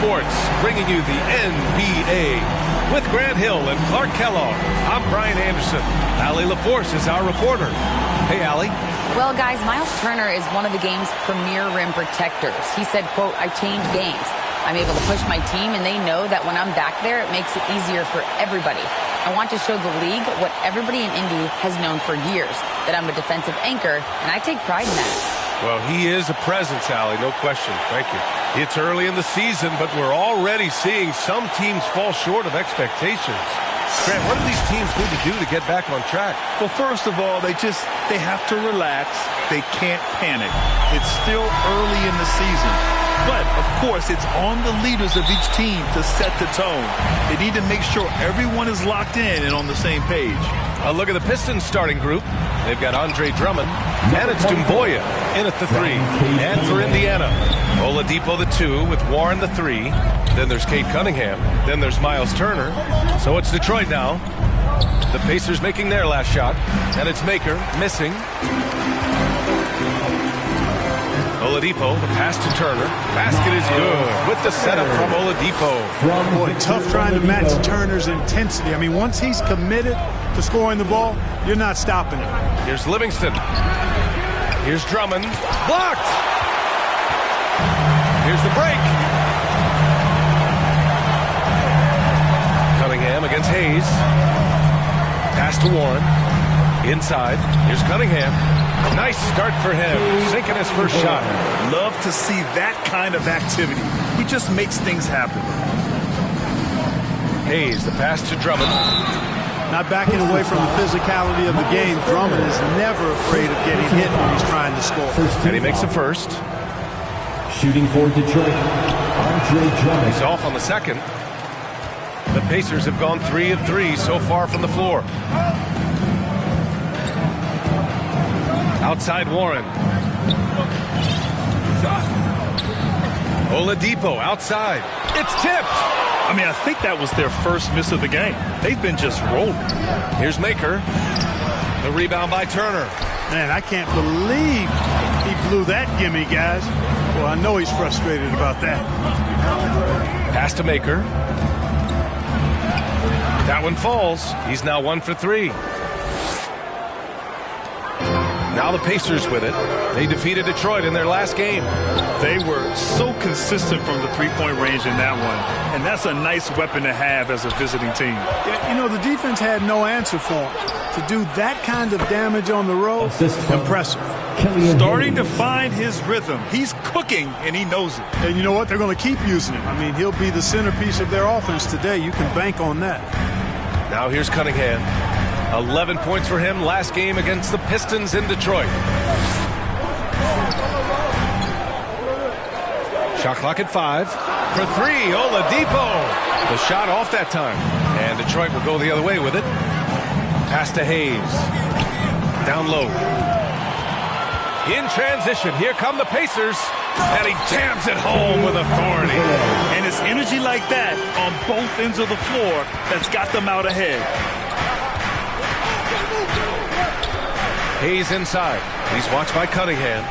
Sports, bringing you the NBA. With Grant Hill and Clark Kellogg, I'm Brian Anderson. Allie LaForce is our reporter. Hey, Allie. Well, guys, Miles Turner is one of the game's premier rim protectors. He said, quote, "I change games. I'm able to push my team, and they know that when I'm back there, it makes it easier for everybody. I want to show the league what everybody in Indy has known for years, that I'm a defensive anchor, and I take pride in that." Well, he is a presence, Allie, no question. Thank you. It's early in the season, but we're already seeing some teams fall short of expectations. Grant, what do these teams need to do to get back on track? Well, first of all, they have to relax. They can't panic. It's still early in the season. But, of course, it's on the leaders of each team to set the tone. They need to make sure everyone is locked in and on the same page. A look at the Pistons starting group. They've got Andre Drummond, and it's Dumboya in at the 3. And for Indiana, Oladipo the 2 with Warren the 3. Then there's Cade Cunningham. Then there's Miles Turner. So it's Detroit now. The Pacers making their last shot. And it's Makur missing. Oladipo, the pass to Turner. Basket is good with the setup from Oladipo. Boy, tough trying to match Turner's intensity. I mean, once he's committed to scoring the ball, you're not stopping him. Here's Livingston. Here's Drummond. Blocked! Here's the break. Cunningham against Hayes. Pass to Warren. Inside. Here's Cunningham. Nice start for him. Sinking his first shot. Love to see that kind of activity. He just makes things happen. Hayes, the pass to Drummond. Not backing away from the physicality of the game. Drummond is never afraid of getting hit when he's trying to score. And he makes the first. Shooting for Detroit, Andre Drummond. He's off on the second. The Pacers have gone 3 of 3 so far from the floor. Outside Warren. Oladipo outside. It's tipped. I mean, I think that was their first miss of the game. They've been just rolling. Here's Makur. The rebound by Turner. Man, I can't believe he blew that gimme, guys. Well, I know he's frustrated about that. Pass to Makur. That one falls. He's now 1 for 3. Now the Pacers with it. They defeated Detroit in their last game. They were so consistent from the three-point range in that one. And that's a nice weapon to have as a visiting team. Yeah, you know, the defense had no answer for him. To do that kind of damage on the road, impressive. Starting to find his rhythm. He's cooking, and he knows it. And you know what? They're going to keep using him. I mean, he'll be the centerpiece of their offense today. You can bank on that. Now here's Cunningham. 11 points for him last game against the Pistons in Detroit. Shot clock at 5. For 3, Oladipo. The shot off that time. And Detroit will go the other way with it. Pass to Hayes. Down low. In transition, here come the Pacers. And he jams it home with authority. And it's energy like that on both ends of the floor that's got them out ahead. Hayes inside. He's watched by Cunningham.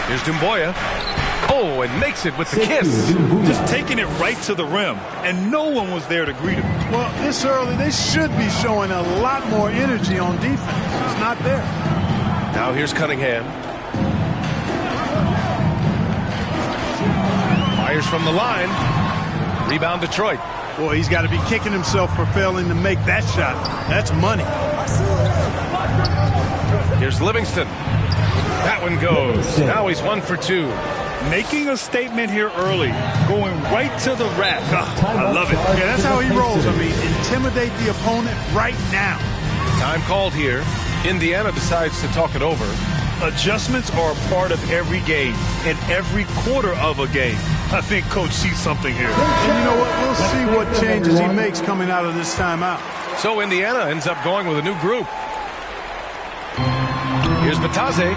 Here's Dumboya. Oh, and makes it with the kiss. Just taking it right to the rim, and no one was there to greet him. Well, this early, they should be showing a lot more energy on defense. It's not there. Now here's Cunningham. Fires from the line. Rebound Detroit. Boy, he's got to be kicking himself for failing to make that shot. That's money. Here's Livingston. That one goes. Now he's 1 for 2. Making a statement here early. Going right to the rack. I love it. Yeah, that's how he rolls. I mean, intimidate the opponent right now. Time called here. Indiana decides to talk it over. Adjustments are a part of every game and every quarter of a game. I think Coach sees something here. And you know what? We'll see what changes he makes coming out of this timeout. So Indiana ends up going with a new group. Here's Batase.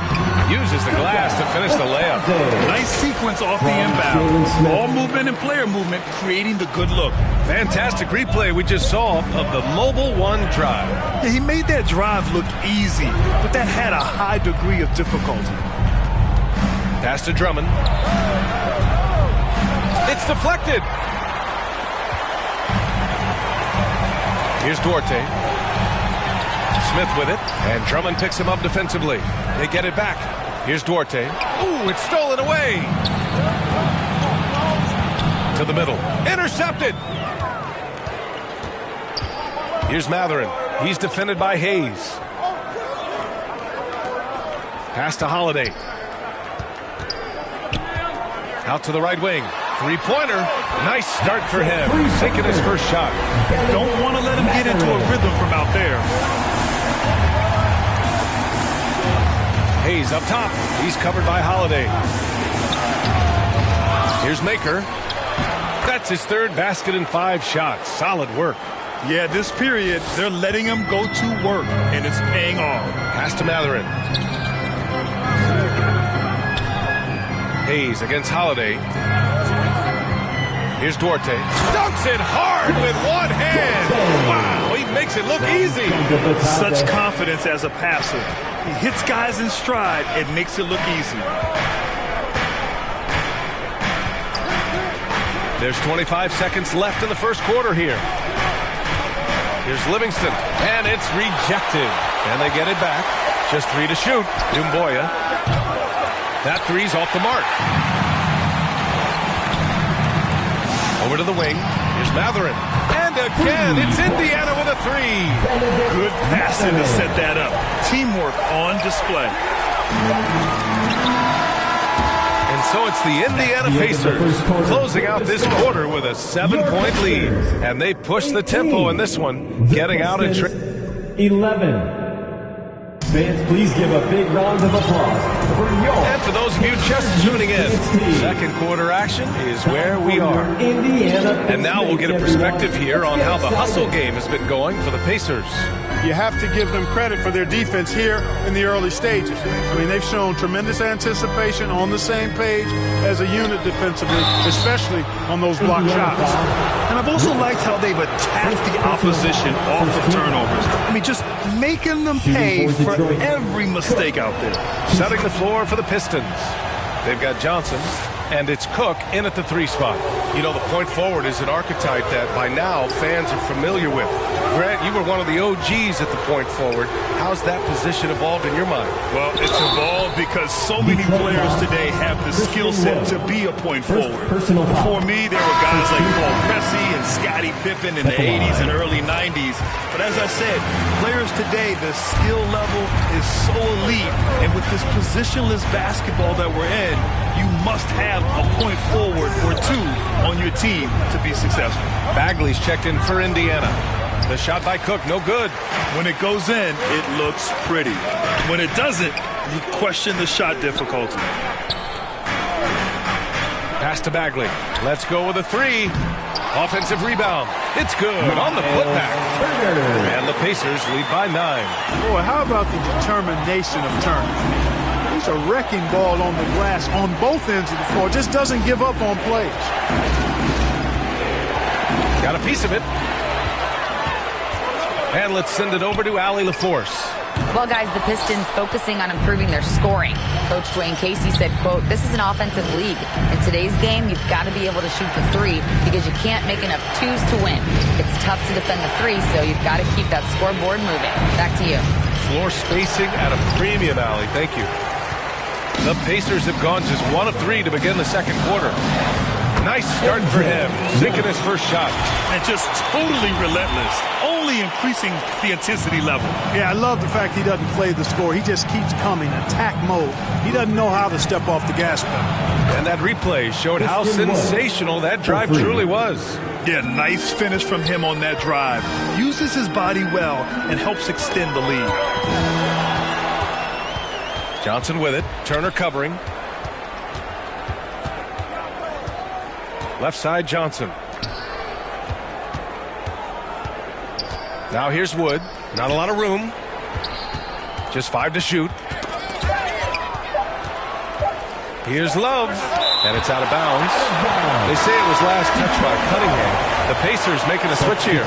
Uses the glass to finish the layup. Nice sequence off the inbound. Ball movement and player movement creating the good look. Fantastic replay we just saw of the Mobile One drive. Yeah, he made that drive look easy, but that had a high degree of difficulty. Pass to Drummond. deflected. Here's Duarte. Smith with it, and Drummond picks him up defensively. They get it back. Here's Duarte. Ooh, it's stolen away. To the middle. Intercepted. Here's Matherin. He's defended by Hayes. Pass to Holiday. Out to the right wing. Three-pointer. Nice start for him. Taking his first shot. Don't want to let him get into a rhythm from out there. Hayes up top. He's covered by Holiday. Here's Makur. That's his third basket in 5 shots. Solid work. Yeah, this period, they're letting him go to work, and it's paying off. Pass to Matherin. Hayes against Holiday. Here's Duarte. Dunks it hard with one hand. Wow, he makes it look easy. Such confidence as a passer. He hits guys in stride and makes it look easy. There's 25 seconds left in the first quarter here. Here's Livingston, and it's rejected. And they get it back. Just 3 to shoot. Dumboya. That three's off the mark. Over to the wing. Here's Matherin. And again, it's Indiana with a 3. Good passing to set that up. Teamwork on display. And so it's the Indiana Pacers closing out this quarter with a 7-point lead. And they push the tempo in this one, getting out in 11. Fans, please give a big round of applause for your... And for those of you just tuning in, second quarter action is where we are. And now we'll get a perspective here on how the hustle game has been going for the Pacers. You have to give them credit for their defense here in the early stages. I mean, they've shown tremendous anticipation, on the same page as a unit defensively, especially on those block shots. And I've also liked how they've attacked the opposition off of turnovers. I mean, just making them pay for every mistake out there. Setting the floor for the Pistons. They've got Johnson, and it's Cook in at the 3 spot. You know, the point forward is an archetype that by now fans are familiar with. Grant, you were one of the OGs at the point forward. How's that position evolved in your mind? Well, it's evolved because so many players today have the skill set to be a point forward. For me, there were guys like Paul Pressey and Scottie Pippen in the 80s and early 90s. But as I said, players today, the skill level is so elite. And with this positionless basketball that we're in, you must have a point forward or 2 on your team to be successful. Bagley's checked in for Indiana. The shot by Cook, no good. When it goes in, it looks pretty. When it doesn't, you question the shot difficulty. Pass to Bagley. Let's go with a 3. Offensive rebound. It's good on the putback. And the Pacers lead by 9. Boy, how about the determination of Turner? He's a wrecking ball on the glass on both ends of the floor. Just doesn't give up on plays. Got a piece of it. And let's send it over to Allie LaForce. Well, guys, the Pistons focusing on improving their scoring. Coach Dwayne Casey said, quote, "This is an offensive league. In today's game, you've got to be able to shoot the 3 because you can't make enough 2s to win. It's tough to defend the 3, so you've got to keep that scoreboard moving." Back to you. Floor spacing at a premium, Allie. Thank you. The Pacers have gone just 1 of 3 to begin the second quarter. Nice start for him, sinking his first shot. And just totally relentless, only increasing the intensity level. Yeah, I love the fact he doesn't play the score. He just keeps coming, attack mode. He doesn't know how to step off the gas pedal. And that replay showed how sensational that drive truly was. Yeah, nice finish from him on that drive. Uses his body well and helps extend the lead. Johnson with it. Turner covering. Left side, Johnson. Now here's Wood. Not a lot of room. Just 5 to shoot. Here's Love. And it's out of bounds. They say it was last touched by Cunningham. The Pacers making a switch here.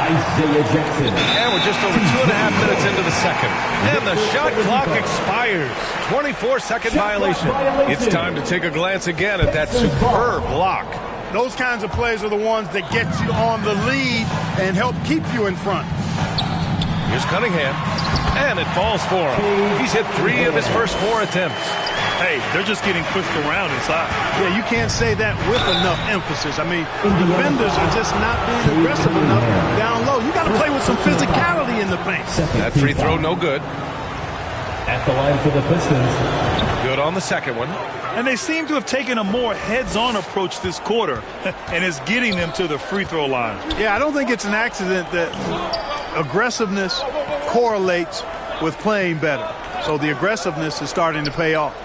Isaiah Jackson. And we're just over 2.5 minutes into the second. And the shot clock expires. 24-second violation. It's time to take a glance again at that superb block. Those kinds of plays are the ones that get you on the lead and help keep you in front. Here's Cunningham. And it falls for him. He's hit 3 of his first 4 attempts. Hey, they're just getting pushed around inside. Yeah, you can't say that with enough emphasis. I mean, defenders are just not being aggressive enough down low. You got to play with some physicality in the paint. That free throw no good. At the line for the Pistons. Good on the second one. And they seem to have taken a more heads-on approach this quarter, and it's getting them to the free throw line. Yeah, I don't think it's an accident that aggressiveness correlates with playing better. So the aggressiveness is starting to pay off.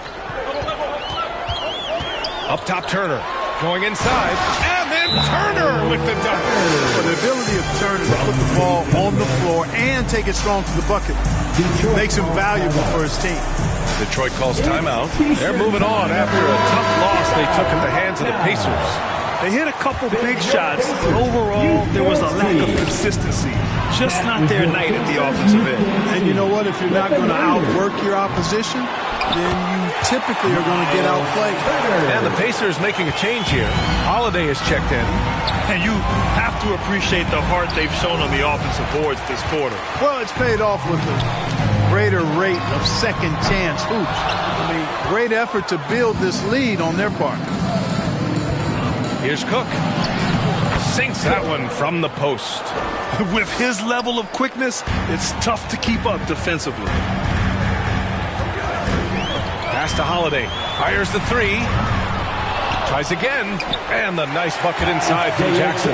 Up top, Turner. Going inside. And then Turner with the dunk. So the ability of Turner to put the ball on the floor and take it strong to the bucket makes him valuable for his team. Detroit calls timeout. They're moving on after a tough loss they took at the hands of the Pacers. They hit a couple big shots, but overall there was a lack of consistency. Just not their night at the offensive end. And you know what? If you're not going to outwork your opposition, then you typically are going to get outplayed. And the Pacers making a change here. Holiday is checked in. And you have to appreciate the heart they've shown on the offensive boards this quarter. Well, it's paid off with a greater rate of second chance hoops. I mean, great effort to build this lead on their part. Here's Cook. Sinks that one from the post. With his level of quickness, it's tough to keep up defensively. Pass to Holiday. Fires the 3. Tries again. And the nice bucket inside from Jackson.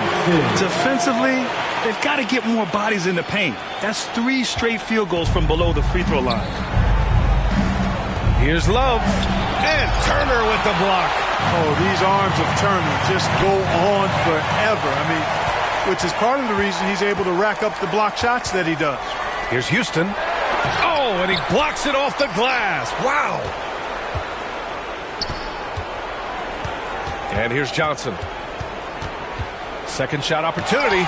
Defensively, they've got to get more bodies in the paint. That's 3 straight field goals from below the free throw line. Here's Love. And Turner with the block. Oh, these arms of Turner just go on forever. I mean, which is part of the reason he's able to rack up the block shots that he does. Here's Houston. Oh, and he blocks it off the glass. Wow. And here's Johnson. Second shot opportunity.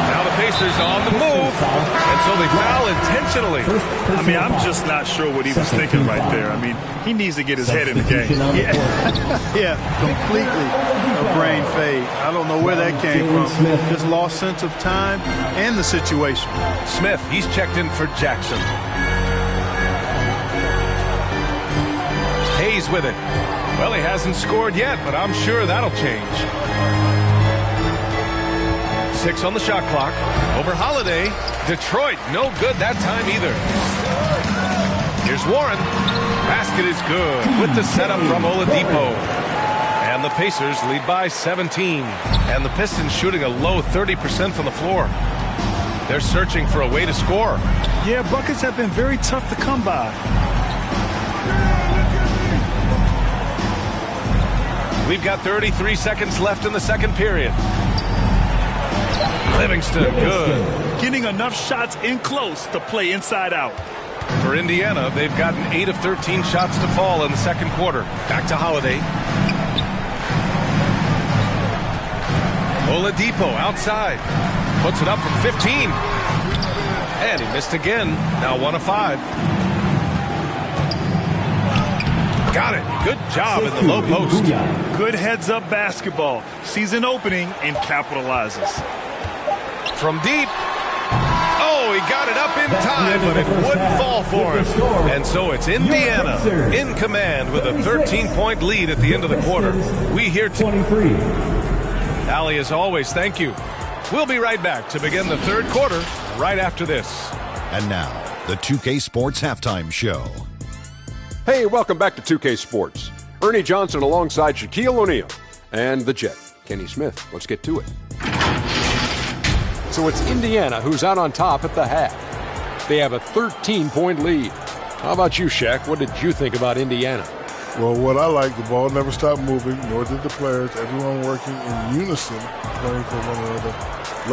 Now the Pacers on the move. And so they foul intentionally. I mean, I'm just not sure what he was thinking right there. I mean, he needs to get his head in the game. Yeah, completely a brain fade. I don't know where that came from. Just lost sense of time and the situation. Smith, he's checked in for Jackson. Hayes with it. Well, he hasn't scored yet, but I'm sure that'll change. 6 on the shot clock. Over Holiday. Detroit, no good that time either. Here's Warren. Basket is good with the setup from Oladipo. And the Pacers lead by 17. And the Pistons shooting a low 30% from the floor. They're searching for a way to score. Yeah, buckets have been very tough to come by. We've got 33 seconds left in the second period. Livingston, good. Getting enough shots in close to play inside out. For Indiana, they've gotten 8 of 13 shots to fall in the second quarter. Back to Holiday. Oladipo outside. Puts it up from 15. And he missed again. Now 1 of 5. Got it. Good job in the low post. Good heads-up basketball. Sees an opening and capitalizes. From deep. Oh, he got it up in time, but it wouldn't fall for him. And so it's Indiana in command with a 13-point lead at the end of the quarter. We hear 23. Allie, as always, thank you. We'll be right back to begin the third quarter right after this. And now, the 2K Sports Halftime Show. Hey, welcome back to 2K Sports. Ernie Johnson alongside Shaquille O'Neal and the Jet, Kenny Smith. Let's get to it. So it's Indiana who's out on top at the half. They have a 13-point lead. How about you, Shaq? What did you think about Indiana? Well, what I like, the ball never stopped moving, nor did the players. Everyone working in unison, playing for one another.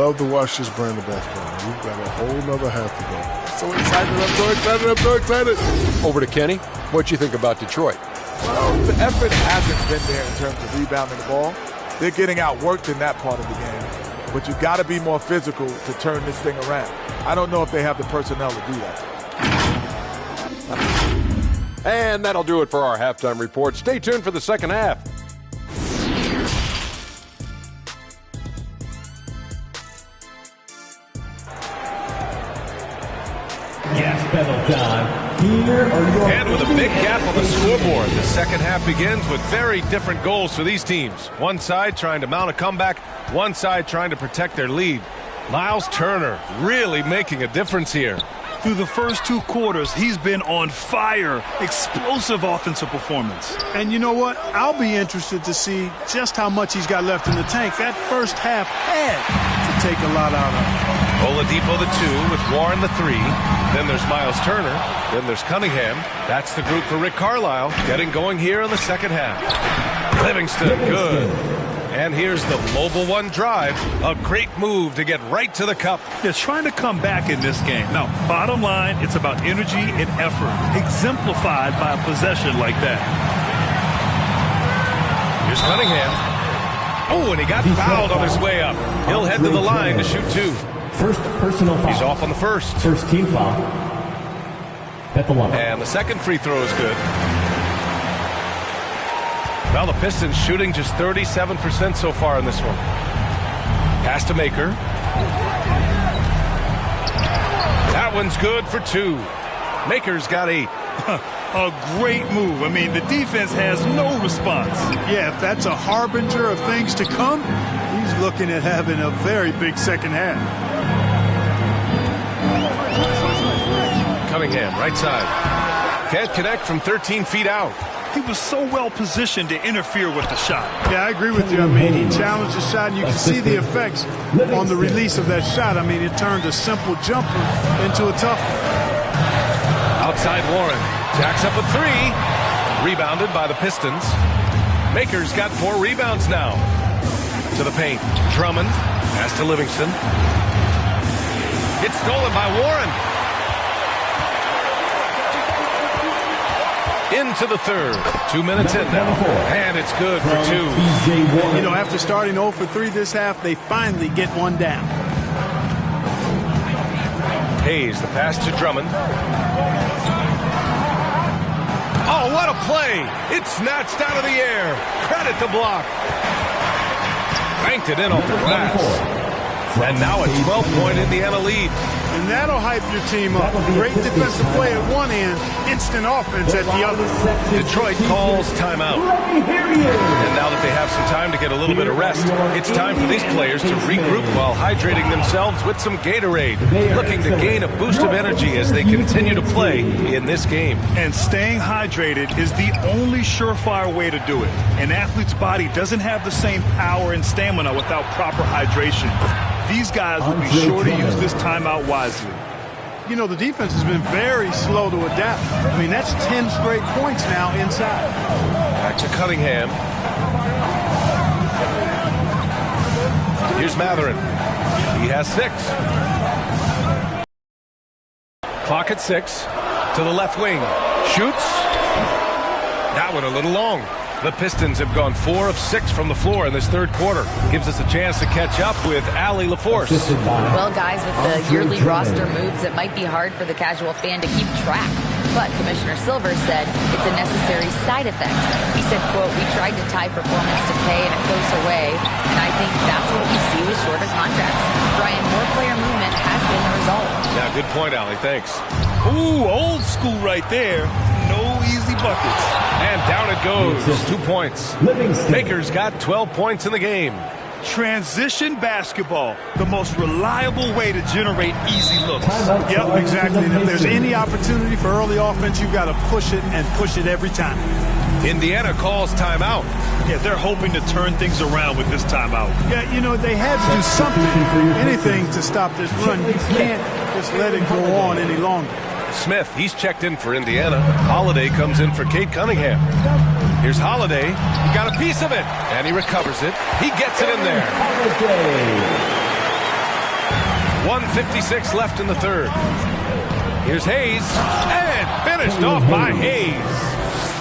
Love to watch this brand of basketball. We've got a whole nother half to go. So excited, I'm so excited. Over to Kenny. What you think about Detroit? Well, the effort hasn't been there in terms of rebounding the ball. They're getting outworked in that part of the game. but you got to be more physical to turn this thing around. I don't know if they have the personnel to do that. And that'll do it for our halftime report. Stay tuned for the second half. Gas pedal time. Here are your And with a big gap on the scoreboard, the second half begins with very different goals for these teams. One side trying to mount a comeback, one side trying to protect their lead. Miles Turner really making a difference here. Through the first 2 quarters, he's been on fire. Explosive offensive performance. And you know what? I'll be interested to see just how much he's got left in the tank. That first half had to take a lot out of him. Oladipo the 2 with Warren the 3. Then there's Miles Turner. Then there's Cunningham. That's the group for Rick Carlisle getting going here in the second half. Livingston, good. And here's the mobile one drive. A great move to get right to the cup. They're trying to come back in this game. Now, bottom line, it's about energy and effort, exemplified by a possession like that. Here's Cunningham. Oh, and he got fouled on his way up. He'll head to the line to shoot 2. First personal foul. He's off on the first. First team foul. At the line. And the second free throw is good. Well, the Pistons shooting just 37% so far in this one. Pass to Makur. That one's good for 2. Makur's got 8. A great move. I mean, the defense has no response. Yeah, if that's a harbinger of things to come, he's looking at having a very big second half. Cunningham, right side. Can't connect from 13 feet out. He was so well positioned to interfere with the shot. Yeah, I agree with you. I mean, he challenged the shot, and you can see the effects on the release of that shot. I mean, it turned a simple jumper into a tough one. Outside Warren. Jacks up a 3. Rebounded by the Pistons. Maker's got 4 rebounds now. To the paint. Drummond. Pass to Livingston. It's stolen by Warren. Into the third. 2 minutes in now. And it's good for 2. You know, after starting 0 for 3 this half, they finally get one down. Hayes, the pass to Drummond. Oh, what a play! It's snatched out of the air. Credit the block. Banked it in off the glass. And now a 12-point Indiana lead. And that'll hype your team up. Great defensive play at one end, instant offense at the other. Detroit calls timeout. And now that they have some time to get a little bit of rest, it's time for these players to regroup while hydrating themselves with some Gatorade, looking to gain a boost of energy as they continue to play in this game. And staying hydrated is the only surefire way to do it. An athlete's body doesn't have the same power and stamina without proper hydration. These guys will be sure to use this timeout wisely. You know, the defense has been very slow to adapt. I mean, that's 10 straight points now inside. Back to Cunningham. Here's Matherin. He has 6. Clock at 6. To the left wing. Shoots. That one a little long. The Pistons have gone 4 of 6 from the floor in this third quarter. Gives us a chance to catch up with Allie LaForce. Well, guys, with the yearly roster moves, it might be hard for the casual fan to keep track. But Commissioner Silver said it's a necessary side effect. He said, quote, "We tried to tie performance to pay in a closer way, and I think that's what we see with shorter contracts. Brian, more player movement has been the result." Yeah, good point, Allie. Thanks. Ooh, old school right there. No easy buckets. And down it goes. 2 points. Maker's got 12 points in the game. Transition basketball, the most reliable way to generate easy looks. Yep, exactly. And if there's any opportunity for early offense, you've got to push it and push it every time. Indiana calls timeout. Yeah, they're hoping to turn things around with this timeout. Yeah, you know, they had to do something, anything to stop this run. You can't just let it go on any longer. Smith, he's checked in for Indiana. Holiday comes in for Cade Cunningham. Here's Holiday. He got a piece of it, and he recovers it. He gets it in there. 1:56 left in the third. Here's Hayes, and finished off by Hayes.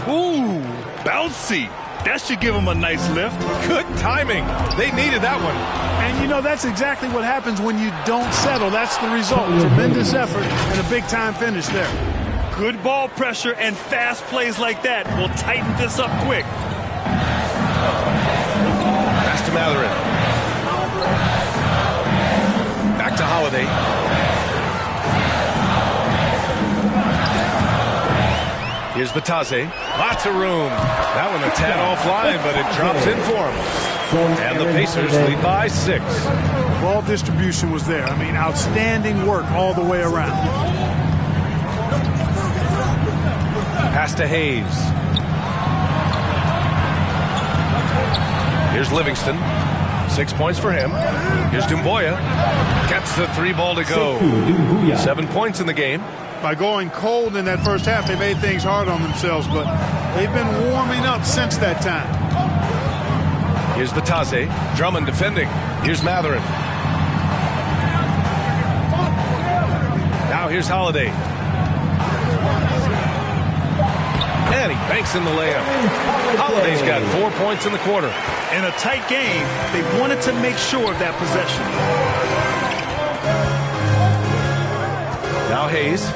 Ooh, bouncy. That should give them a nice lift. Good timing. They needed that one. And, you know, that's exactly what happens when you don't settle. That's the result. Tremendous effort and a big-time finish there. Good ball pressure and fast plays like that will tighten this up quick. Pass to Matherin. Back to Holiday. Here's Batase. Lots of room. That one a tad offline, but it drops in for him. And the Pacers lead by 6. Ball distribution was there. I mean, outstanding work all the way around. Pass to Hayes. Here's Livingston. 6 points for him. Here's Dumboya. Gets the 3 ball to go. 7 points in the game. By going cold in that first half, they made things hard on themselves, but they've been warming up since that time. Here's Batase. Drummond defending. Here's Matherin. Now here's Holiday. And he banks in the layup. Holiday's got 4 points in the quarter. In a tight game, they wanted to make sure of that possession. Now Hayes.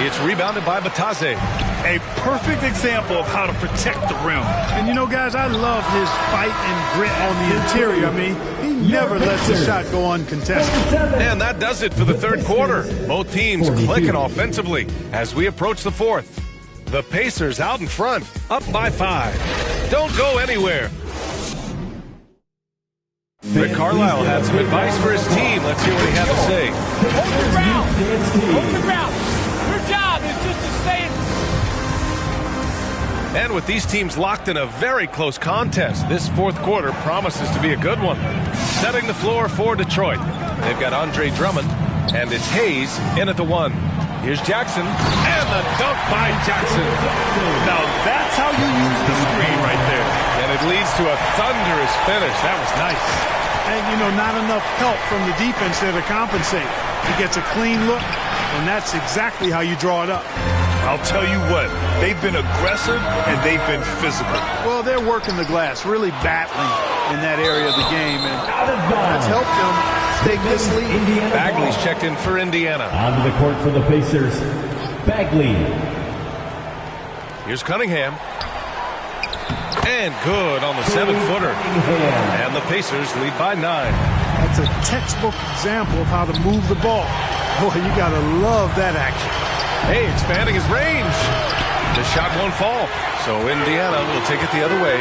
It's rebounded by Batase. A perfect example of how to protect the rim. And, you know, guys, I love his fight and grit on the interior. I mean, he never lets the shot go uncontested. And that does it for the third quarter. Both teams clicking offensively as we approach the fourth. The Pacers out in front, up by 5. Don't go anywhere. Rick Carlisle had some advice for his team. Let's hear what he had to say. Hold the ground. Hold the ground. Your job is just to stay in. And with these teams locked in a very close contest, this fourth quarter promises to be a good one. Setting the floor for Detroit. They've got Andre Drummond, and it's Hayes in at the 1. Here's Jackson, and the dunk by Jackson. Now that's how you use the screen right there. And it leads to a thunderous finish. That was nice. And, you know, not enough help from the defense there to compensate. He gets a clean look, and that's exactly how you draw it up. I'll tell you what, they've been aggressive and they've been physical. Well, they're working the glass, really battling in that area of the game, and that's helped them take this lead. Bagley's checked in for Indiana. Onto the court for the Pacers, Bagley. Here's Cunningham. And good on the 7-footer. And the Pacers lead by 9. That's a textbook example of how to move the ball. Boy, you got to love that action. Hey, expanding his range. The shot won't fall, so Indiana will take it the other way.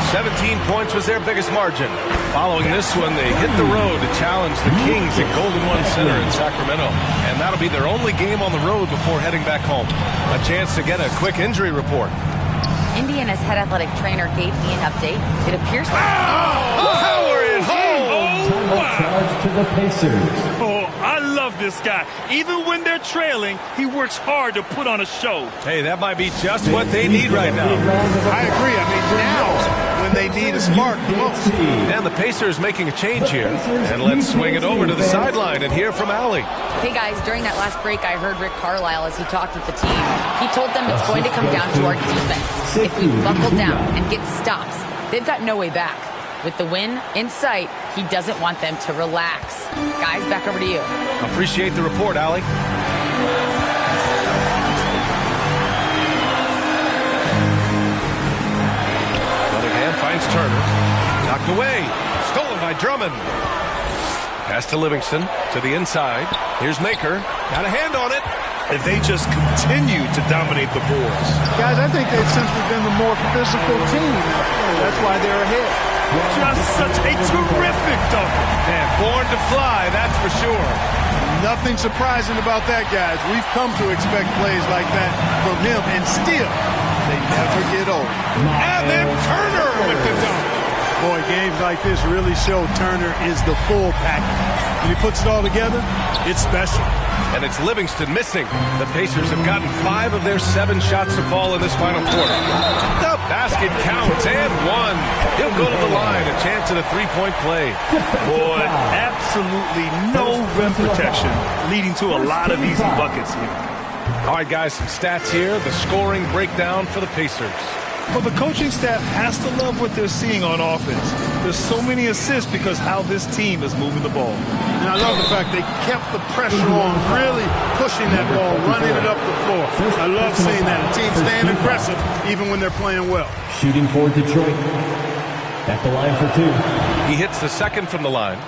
17 points was their biggest margin. Following this one, they hit the road to challenge the Kings at Golden One Center in Sacramento. And that'll be their only game on the road before heading back home. A chance to get a quick injury report. Indiana's head athletic trainer gave me an update. It appears... Power is home! Oh, wow. Charge to the Pacers. Oh, I love this guy. Even when they're trailing, he works hard to put on a show. Hey, that might be just what they need right now. I agree. I mean, now, when they need a spark the most. And the Pacers making a change here. And let's swing it over to the sideline and hear from Allie. Hey, guys, during that last break, I heard Rick Carlisle as he talked with the team. He told them it's going to come down to our defense. If we buckle down and get stops, they've got no way back. With the win in sight, he doesn't want them to relax. Guys, back over to you. Appreciate the report, Allie. Cunningham finds Turner. Knocked away. Stolen by Drummond. Pass to Livingston, to the inside. Here's Makur. Got a hand on it. And they just continue to dominate the boards. Guys, I think they've simply been the more physical team. That's why they're ahead. Just such a terrific dunk. And born to fly, that's for sure. Nothing surprising about that, guys. We've come to expect plays like that from him, and still, they never get old. And then Turner with the dunk. Boy, games like this really show Turner is the full package. When he puts it all together, it's special. And it's Livingston missing. The Pacers have gotten 5 of their 7 shots to fall in this final quarter. The basket counts and 1. He'll go to the line, a chance at a 3-point play. Boy, absolutely no rim protection, leading to a lot of easy buckets here. All right, guys, some stats here. The scoring breakdown for the Pacers. Well, the coaching staff has to love what they're seeing on offense. There's so many assists because how this team is moving the ball. And I love the fact they kept the pressure on, really pushing that ball, running it up the floor. I love seeing that. A team staying aggressive even when they're playing well. Shooting for Detroit. At the line for 2. He hits the second from the line.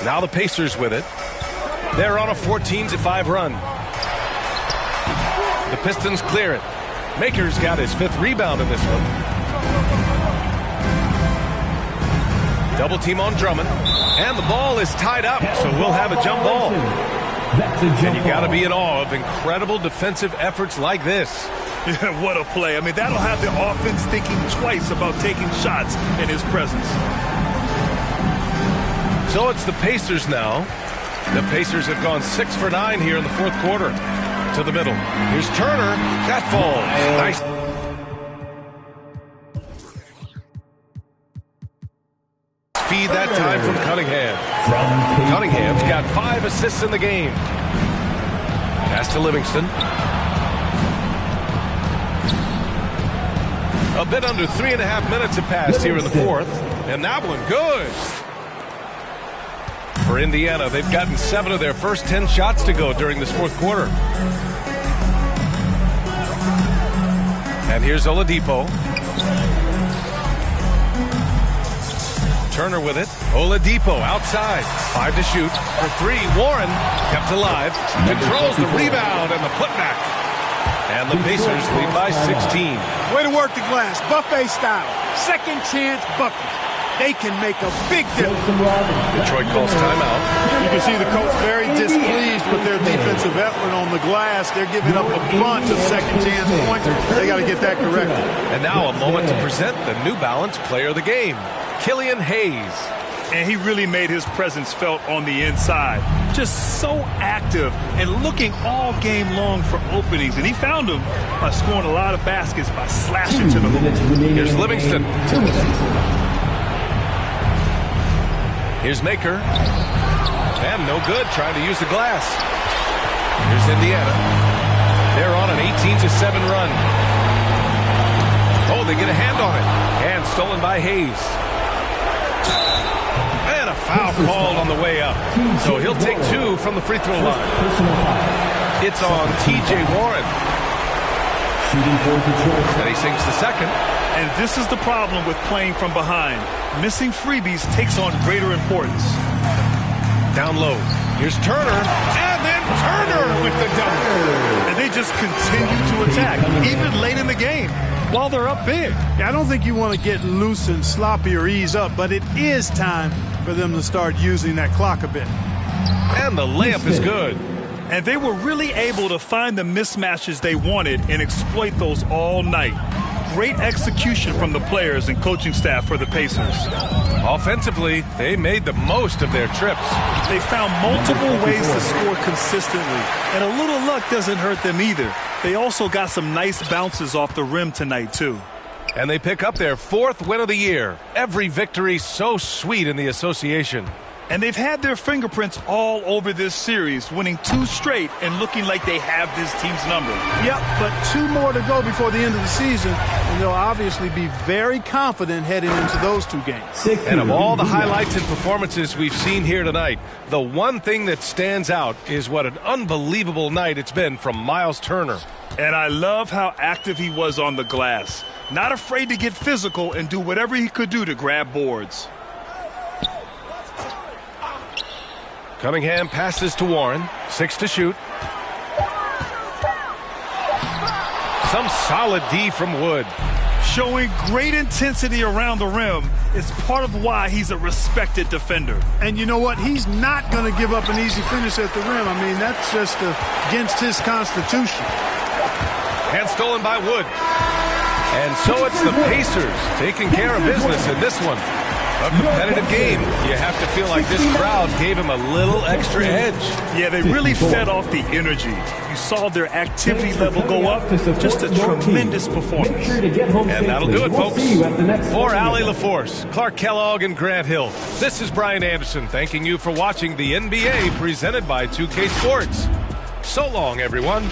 Now the Pacers with it. They're on a 14-5 run. The Pistons clear it. Makur's got his 5th rebound in this one. Double team on Drummond. And the ball is tied up, so we'll have a jump ball. And you got to be in awe of incredible defensive efforts like this. Yeah, what a play. I mean, that'll have the offense thinking twice about taking shots in his presence. So it's the Pacers now. The Pacers have gone 6 for 9 here in the 4th quarter. To the middle. Here's Turner. That falls. Nice. Feed that time from Cunningham. Cunningham's got 5 assists in the game. Pass to Livingston. A bit under 3.5 minutes have passed here in the 4th. And that one good. For Indiana, they've gotten 7 of their first 10 shots to go during this 4th quarter. And here's Oladipo. Turner with it. Oladipo outside. 5 to shoot. For 3, Warren kept alive. Controls the rebound and the putback. And the Pacers lead by 16. Way to work the glass. Buffet style. Second chance bucket. They can make a big difference. Detroit calls timeout. You can see the coach very displeased with their defensive effort on the glass. They're giving up a bunch of second chance points. They got to get that corrected. And now a moment to present the New Balance Player of the Game, Killian Hayes. And he really made his presence felt on the inside. Just so active and looking all game long for openings. And he found them by scoring a lot of baskets by slashing to the hoop. Here's Livingston. Here's Makur. And no good, trying to use the glass. Here's Indiana. They're on an 18-7 run. Oh, they get a hand on it. And stolen by Hayes. And a foul called on the way up. So he'll take 2 from the free throw line. It's on T.J. Warren. Shooting for Detroit. And he sinks the second. And this is the problem with playing from behind. Missing freebies takes on greater importance. Down low. Here's Turner. And then Turner with the double. And they just continue to attack, even late in the game, while they're up big. Yeah, I don't think you want to get loose and sloppy or ease up, but it is time for them to start using that clock a bit. And the layup is good. And they were really able to find the mismatches they wanted and exploit those all night. Great execution from the players and coaching staff for the Pacers. Offensively, they made the most of their trips. They found multiple ways to score consistently, and a little luck doesn't hurt them either. They also got some nice bounces off the rim tonight, too. And they pick up their 4th win of the year. Every victory so sweet in the association. And they've had their fingerprints all over this series, winning 2 straight and looking like they have this team's number. Yep, but 2 more to go before the end of the season, and they'll obviously be very confident heading into those 2 games. And of all the highlights and performances we've seen here tonight, the one thing that stands out is what an unbelievable night it's been from Miles Turner. And I love how active he was on the glass. Not afraid to get physical and do whatever he could do to grab boards. Cunningham passes to Warren. 6 to shoot. Some solid D from Wood. Showing great intensity around the rim is part of why he's a respected defender. And you know what? He's not going to give up an easy finish at the rim. I mean, that's just against his constitution. And stolen by Wood. And so it's the Pacers taking care of business in this one. A competitive game. You have to feel like this crowd gave him a little extra edge. Yeah, they really fed off the energy. You saw their activity level go up. Just a tremendous performance. And that'll do it, folks. For Allie LaForce, Clark Kellogg, and Grant Hill, this is Brian Anderson thanking you for watching the NBA presented by 2K Sports. So long, everyone.